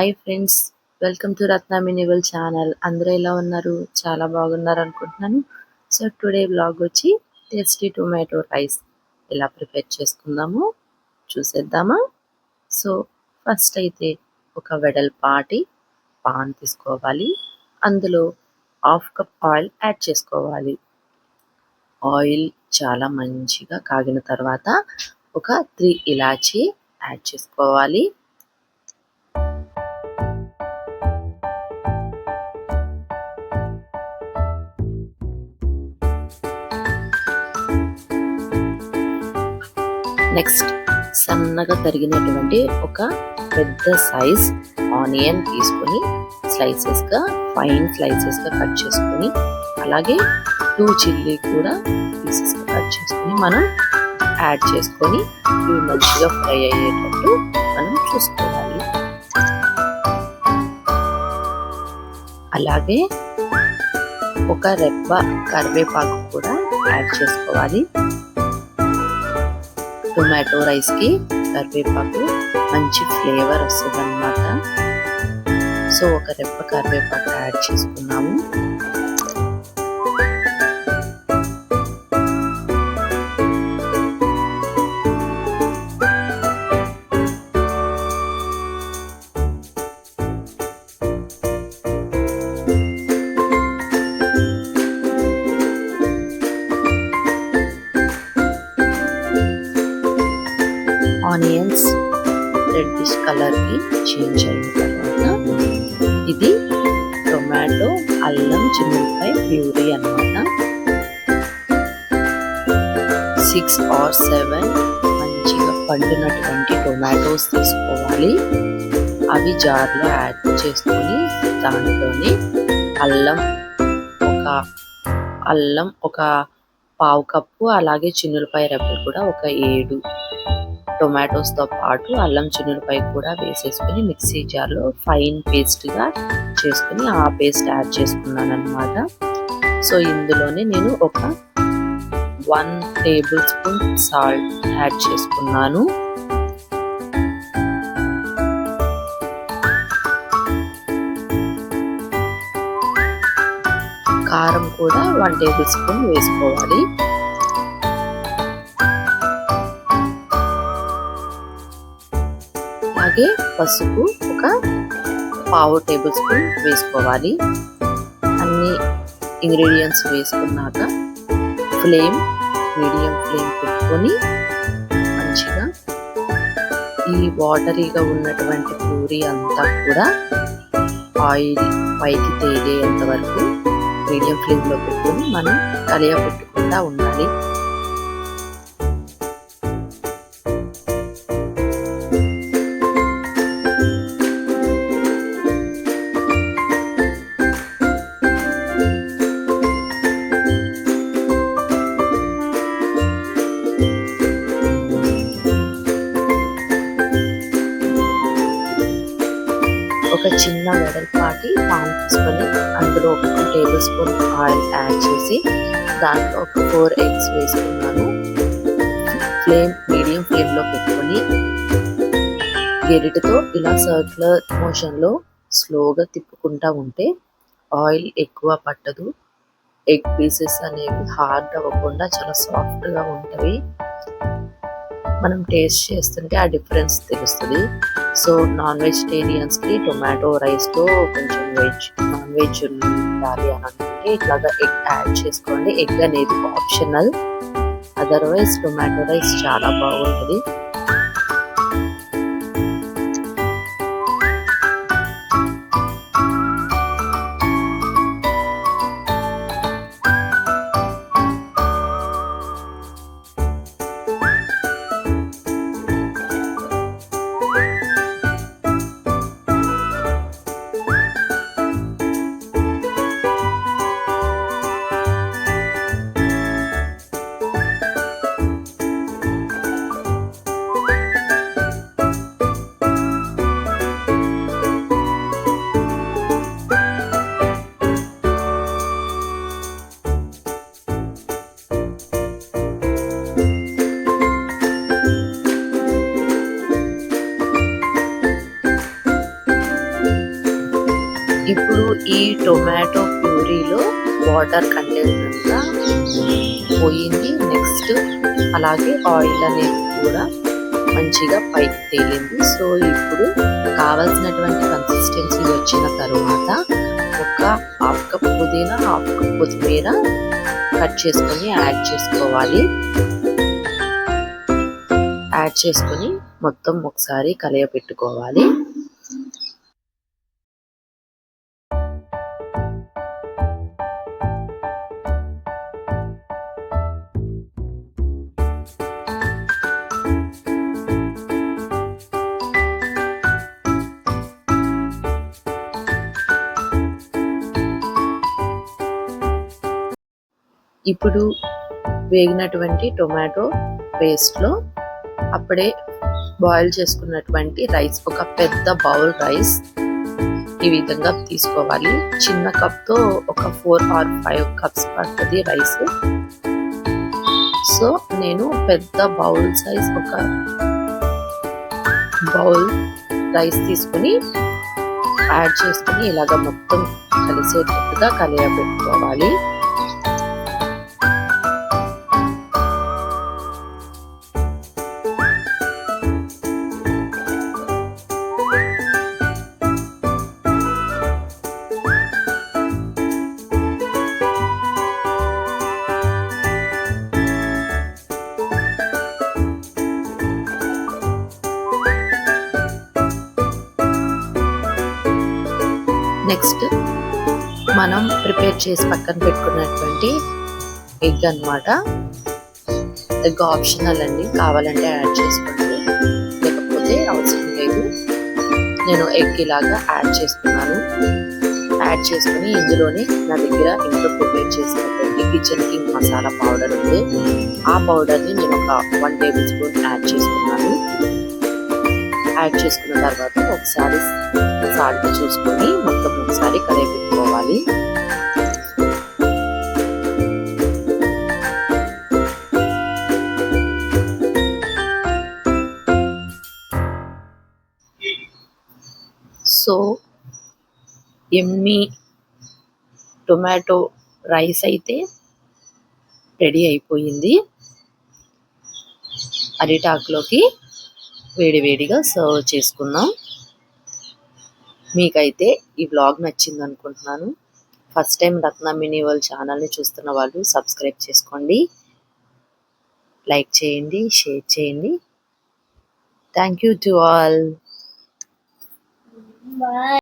Hi friends, welcome to Ratna మినివల్ channel. అందరూ ఎలా ఉన్నారు? చాలా బాగున్నారు అనుకుంటున్నాను. సో టుడే బ్లాగ్ వచ్చి టేస్టీ టొమాటో రైస్ ఎలా ప్రిపేర్ చేసుకుందామో చూసేద్దామా? సో ఫస్ట్ అయితే ఒక వెడల్పాటి పాన్ తీసుకోవాలి. అందులో హాఫ్ కప్ ఆయిల్ యాడ్ చేసుకోవాలి. ఆయిల్ చాలా మంచిగా కాగిన తర్వాత ఒక 3 ఇలాచీ యాడ్ చేసుకోవాలి. నెక్స్ట్ సన్నగా తరిగినటువంటి ఒక పెద్ద సైజ్ ఆనియన్ తీసుకొని ఫైన్ స్లైసెస్గా కట్ చేసుకొని, అలాగే 2 చిల్లీ కూడా పీసెస్గా కట్ చేసుకొని మనం యాడ్ చేసుకొని ఇవి మంచిగా ఫ్రై అయ్యేటట్టు మనం చూసుకోవాలి. అలాగే ఒక రెబ్బ కరివేపాకు కూడా యాడ్ చేసుకోవాలి. టొమాటో రైస్కి కరివేపాకు మంచి ఫ్లేవర్ వస్తుంది అన్నమాట. సో ఒక రెబ్బ కరివేపాకు యాడ్ చేసుకున్నాము. ఆనియన్స్ రెడ్డిష్ కలర్కి చేంజ్ అయిన తర్వాత ఇది టొమాటో అల్లం చిన్నులపాయ ప్యూరీ అన్నమాట. 6 or 7 మంచిగా పండినటువంటి టొమాటోస్ తీసుకోవాలి. అవి జార్లో యాడ్ చేసుకొని దాంట్లోనే అల్లం ఒక పావు కప్పు, అలాగే చిన్నులపాయ రెబ్బలు కూడా ఒక 7 టొమాటోస్తో పాటు అల్లం చిన్నులపాయ కూడా వేసేసుకొని మిక్సీ జార్లో ఫైన్ పేస్ట్గా చేసుకుని ఆ పేస్ట్ యాడ్ చేసుకున్నాను అన్నమాట. సో ఇందులోనే నేను ఒక 1 టేబుల్ స్పూన్ సాల్ట్ యాడ్ చేసుకున్నాను. కారం కూడా 1 టేబుల్ స్పూన్ వేసుకోవాలి. అలాగే పసుపు ఒక పావు టేబుల్ స్పూన్ వేసుకోవాలి. అన్ని ఇంగ్రీడియంట్స్ వేసుకున్నాక మీడియం ఫ్లేమ్ పెట్టుకొని మంచిగా ఈ వాటరీగా ఉన్నటువంటి ప్యూరీ అంతా కూడా ఆయిల్ పైకి తేలేంత వరకు మీడియం ఫ్లేమ్లో పెట్టుకొని మనం కలియపెట్టుకుంటూ ఉండాలి. ఒక చిన్న వెడల్పాటి పాన్ తీసుకొని అందులో ఒక 2 టేబుల్ స్పూన్ ఆయిల్ యాడ్ చేసి దాంట్లో ఒక 4 eggs వేసుకున్నాను. మీడియం ఫ్లేమ్లో పెట్టుకొని గెరిటతో ఇలా సర్క్యులర్ మోషన్లో స్లోగా తిప్పుకుంటూ ఉంటే ఆయిల్ ఎక్కువ పట్టదు. ఎగ్ పీసెస్ అనేవి హార్డ్ అవ్వకుండా చాలా సాఫ్ట్గా ఉంటాయి. మనం టేస్ట్ చేస్తుంటే ఆ డిఫరెన్స్ తెలుస్తుంది. సో నాన్ వెజిటేరియన్స్కి టొమాటో రైస్తో కొంచెం నాన్ వెజ్ ఉండాలి అని అనుకుంటే ఇట్లాగా ఎగ్ యాడ్ చేసుకోండి. ఎగ్ అనేది ఆప్షనల్, అదర్వైజ్ టొమాటో రైస్ చాలా బాగుంటుంది. ఇప్పుడు ఈ టొమాటో ప్యూరీలో వాటర్ కంటెంట్ అంతా పోయింది. నెక్స్ట్ అలాగే ఆయిల్ అనేది కూడా మంచిగా పైకి తేలింది. సో ఇప్పుడు కావాల్సినటువంటి కన్సిస్టెన్సీ వచ్చిన తర్వాత ఒక హాఫ్ కప్ పుదీనా, హాఫ్ కప్ కొత్తిమీర కట్ చేసుకొని యాడ్ చేసుకోవాలి. యాడ్ చేసుకొని మొత్తం ఒకసారి కలయపెట్టుకోవాలి. ఇప్పుడు వేగినటువంటి టొమాటో పేస్ట్లో అప్పుడే బాయిల్ చేసుకున్నటువంటి రైస్, ఒక పెద్ద బౌల్ రైస్ ఈ విధంగా తీసుకోవాలి. చిన్న కప్తో ఒక 4 or 5 cups పడుతుంది రైస్. సో నేను పెద్ద బౌల్ సైజ్ ఒక బౌల్ రైస్ తీసుకొని యాడ్ చేసుకొని ఇలాగ మొత్తం కలిసేటట్టుగా కలియబెట్టుకోవాలి. నెక్స్ట్ మనం ప్రిపేర్ చేసి పక్కన పెట్టుకున్నటువంటి ఎగ్ అన్నమాట. ఎగ్ ఆప్షనల్ అండి, కావాలంటే యాడ్ చేసుకోండి, లేకపోతే అవసరం లేదు. నేను ఎగ్ ఇలాగా యాడ్ చేసుకున్నాను. యాడ్ చేసుకుని ఇందులోనే నా దగ్గర ఇంట్లో ప్రిపేర్ చేసినటువంటి కిచెన్ కింగ్ మసాలా పౌడర్ ఉంది. ఆ పౌడర్ని నేను ఒక 1 tablespoon యాడ్ చేసుకున్నాను. యాడ్ చేసుకున్న తర్వాత ఒకసారి సాల్ట్ చూసుకొని మొత్తం ఒకసారి కలిపెట్టుకోవాలి. సో ఎమ్మీ టొమాటో రైస్ అయితే రెడీ అయిపోయింది. అరిటాకులోకి వేడివేడిగా సర్వ్ చేసుకుందాం. మీకైతే ఈ వ్లాగ్ నచ్చింది అనుకుంటున్నాను. ఫస్ట్ టైం రత్న మినీ వరల్డ్ ఛానల్ని చూస్తున్న వాళ్ళు సబ్స్క్రైబ్ చేసుకోండి, లైక్ చేయండి, షేర్ చేయండి. Thank you to all.